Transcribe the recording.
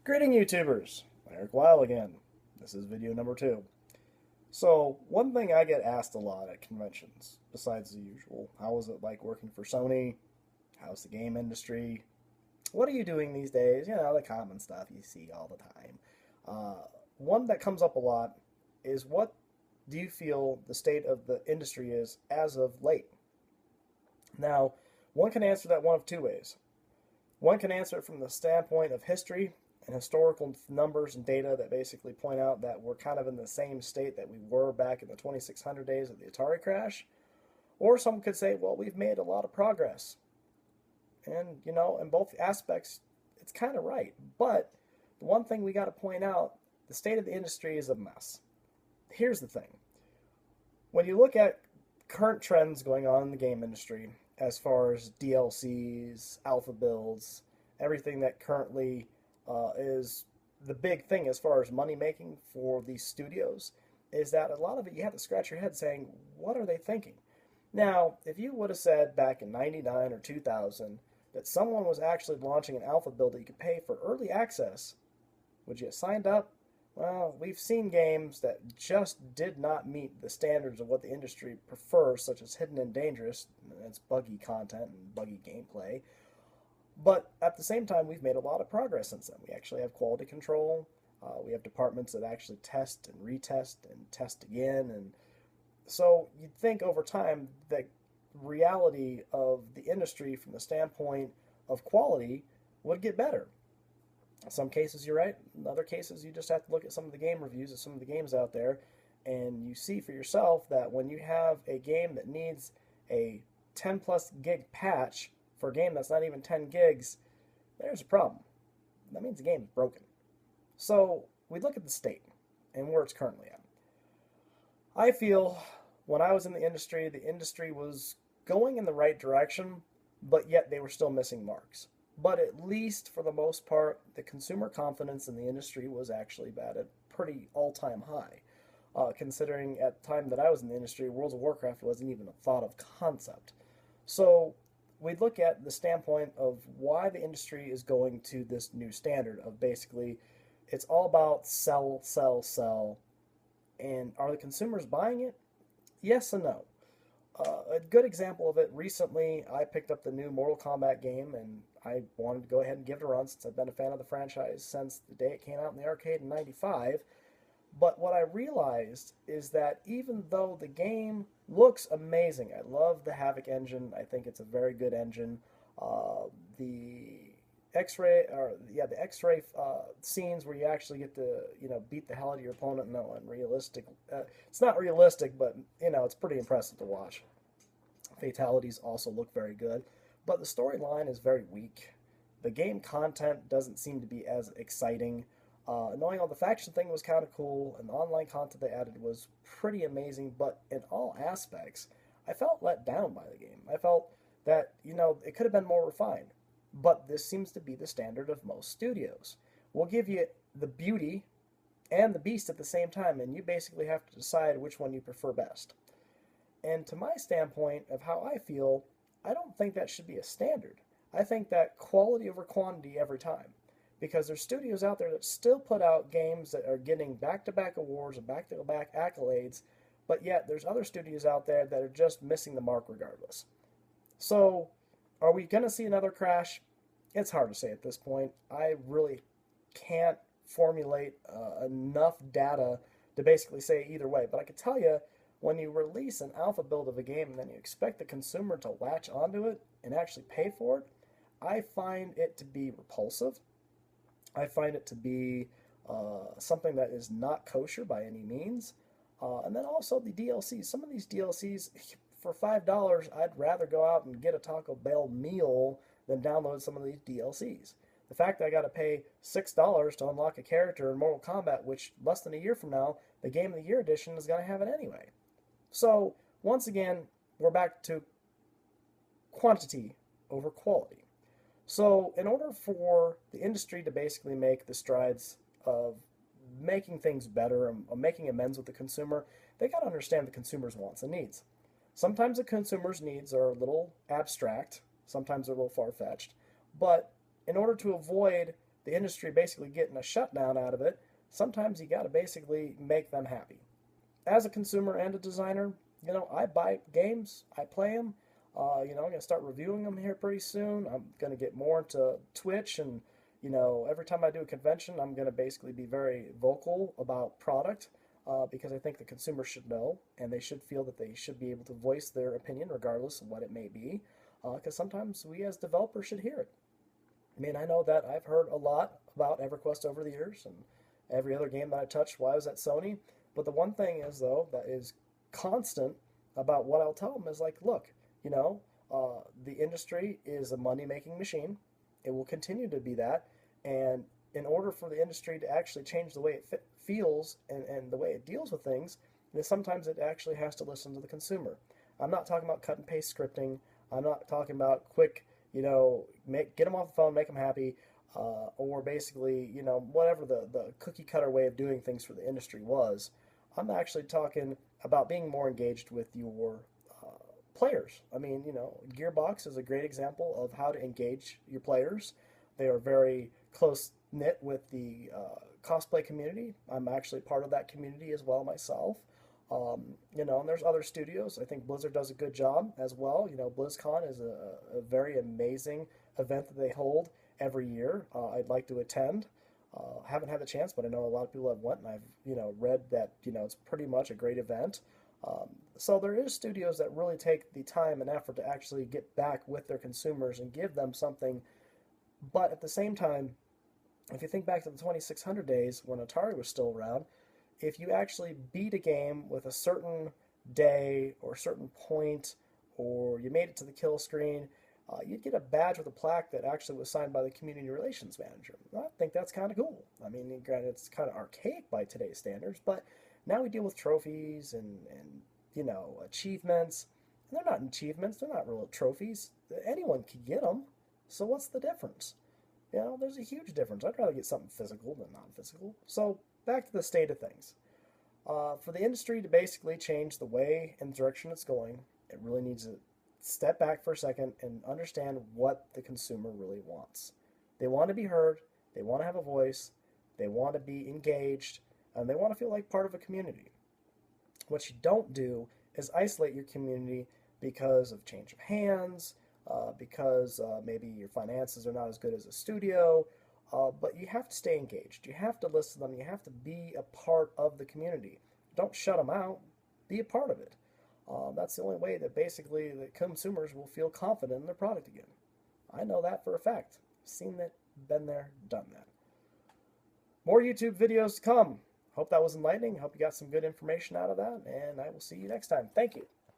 Greeting YouTubers, Eric Weil again. This is video number 2. So, one thing I get asked a lot at conventions, besides the usual, how is it like working for Sony? How's the game industry? What are you doing these days? You know, the common stuff you see all the time. One that comes up a lot is what do you feel the state of the industry is as of late? Now, one can answer that one of two ways. One can answer it from the standpoint of history and historical numbers and data that basically point out that we're kind of in the same state that we were back in the 2600 days of the Atari crash. Or some could say, well, we've made a lot of progress. And, in both aspects, it's kind of right. But the one thing we got to point out, the state of the industry is a mess. Here's the thing. When you look at current trends going on in the game industry, as far as DLCs, alpha builds, everything that currently is the big thing as far as money making for these studios, is that a lot of it you have to scratch your head saying, what are they thinking? Now, if you would have said back in 99 or 2000 that someone was actually launching an alpha build that you could pay for early access, would you have signed up? Well, we've seen games that just did not meet the standards of what the industry prefers, such as Hidden and Dangerous. It's buggy content and buggy gameplay. But at the same time, we've made a lot of progress since then. We actually have quality control. We have departments that actually test and retest and test again. And so you'd think over time the reality of the industry from the standpoint of quality would get better. In some cases, you're right. In other cases, you just have to look at some of the game reviews of some of the games out there, and you see for yourself that when you have a game that needs a 10 plus gig patch for a game that's not even 10 gigs, there's a problem. That means the game is broken. So we look at the state and where it's currently at. I feel when I was in the industry was going in the right direction, but yet they were still missing marks. But at least for the most part, the consumer confidence in the industry was actually at a pretty all-time high. Considering at the time that I was in the industry, World of Warcraft wasn't even a thought of concept. So we look at the standpoint of why the industry is going to this new standard of basically it's all about sell, sell, sell. And are the consumers buying it? Yes and no. A good example of it, recently I picked up the new Mortal Kombat game and I wanted to go ahead and give it a run since I've been a fan of the franchise since the day it came out in the arcade in 95. But what I realized is that even though the game looks amazing, I love the Havoc engine. I think it's a very good engine. The X-ray, the X-ray scenes where you actually get to, beat the hell out of your opponent. No, unrealistic. It's not realistic, but it's pretty impressive to watch. Fatalities also look very good, but the storyline is very weak. The game content doesn't seem to be as exciting. Knowing all the faction thing was kind of cool, and the online content they added was pretty amazing, but in all aspects, I felt let down by the game. I felt that, it could have been more refined, but this seems to be the standard of most studios. We'll give you the beauty and the beast at the same time, and you basically have to decide which one you prefer best. And to my standpoint of how I feel, I don't think that should be a standard. I think that quality over quantity every time. Because there's studios out there that still put out games that are getting back-to-back awards and back-to-back accolades, but yet there's other studios out there that are just missing the mark regardless. So, are we going to see another crash? It's hard to say at this point. I really can't formulate enough data to basically say either way, but I can tell you, when you release an alpha build of a game and then you expect the consumer to latch onto it and actually pay for it, I find it to be repulsive. I find it to be something that is not kosher by any means. And then also the DLCs. Some of these DLCs, for $5, I'd rather go out and get a Taco Bell meal than download some of these DLCs. The fact that I got to pay $6 to unlock a character in Mortal Kombat, which less than a year from now, the Game of the Year edition is going to have it anyway. So, once again, we're back to quantity over quality. So, in order for the industry to basically make the strides of making things better and making amends with the consumer, they got to understand the consumer's wants and needs. Sometimes the consumer's needs are a little abstract, sometimes they're a little far-fetched, but in order to avoid the industry basically getting a shutdown out of it, sometimes you got to basically make them happy. As a consumer and a designer, I buy games, I play them. I'm going to start reviewing them here pretty soon. I'm going to get more into Twitch, and every time I do a convention, I'm going to basically be very vocal about product because I think the consumer should know, and they should feel that they should be able to voice their opinion regardless of what it may be. Because sometimes we as developers should hear it. I mean, I know that I've heard a lot about EverQuest over the years, and every other game that I touched while I was at Sony. But the one thing is, though, that is constant about what I'll tell them is like, look, the industry is a money-making machine. It will continue to be that. And in order for the industry to actually change the way it feels and the way it deals with things, then sometimes it actually has to listen to the consumer. I'm not talking about cut and paste scripting. I'm not talking about quick, get them off the phone, make them happy, or basically, whatever the cookie cutter way of doing things for the industry was. I'm actually talking about being more engaged with your players. I mean, Gearbox is a great example of how to engage your players. They are very close knit with the cosplay community. I'm actually part of that community as well myself. And there's other studios. I think Blizzard does a good job as well. BlizzCon is a very amazing event that they hold every year. I'd like to attend. Haven't had the chance, but I know a lot of people have went, and I've read that it's pretty much a great event. So there is studios that really take the time and effort to actually get back with their consumers and give them something. But at the same time, if you think back to the 2600 days when Atari was still around, if you actually beat a game with a certain day or a certain point, or you made it to the kill screen, you'd get a badge with a plaque that actually was signed by the community relations manager. I think that's kind of cool. I mean, granted, it's kind of archaic by today's standards, but now we deal with trophies and achievements. And they're not achievements. They're not real trophies. Anyone can get them. So what's the difference? There's a huge difference. I'd rather get something physical than non-physical. So back to the state of things. For the industry to basically change the way and direction it's going, it really needs to step back for a second and understand what the consumer really wants. They want to be heard. They want to have a voice. They want to be engaged. And they want to feel like part of a community. What you don't do is isolate your community because of change of hands, because maybe your finances are not as good as a studio, but you have to stay engaged. You have to listen to them. You have to be a part of the community. Don't shut them out. Be a part of it. That's the only way that basically the consumers will feel confident in their product again. I know that for a fact. Seen that, been there, done that. More YouTube videos to come. Hope that was enlightening. Hope you got some good information out of that, and I will see you next time. Thank you.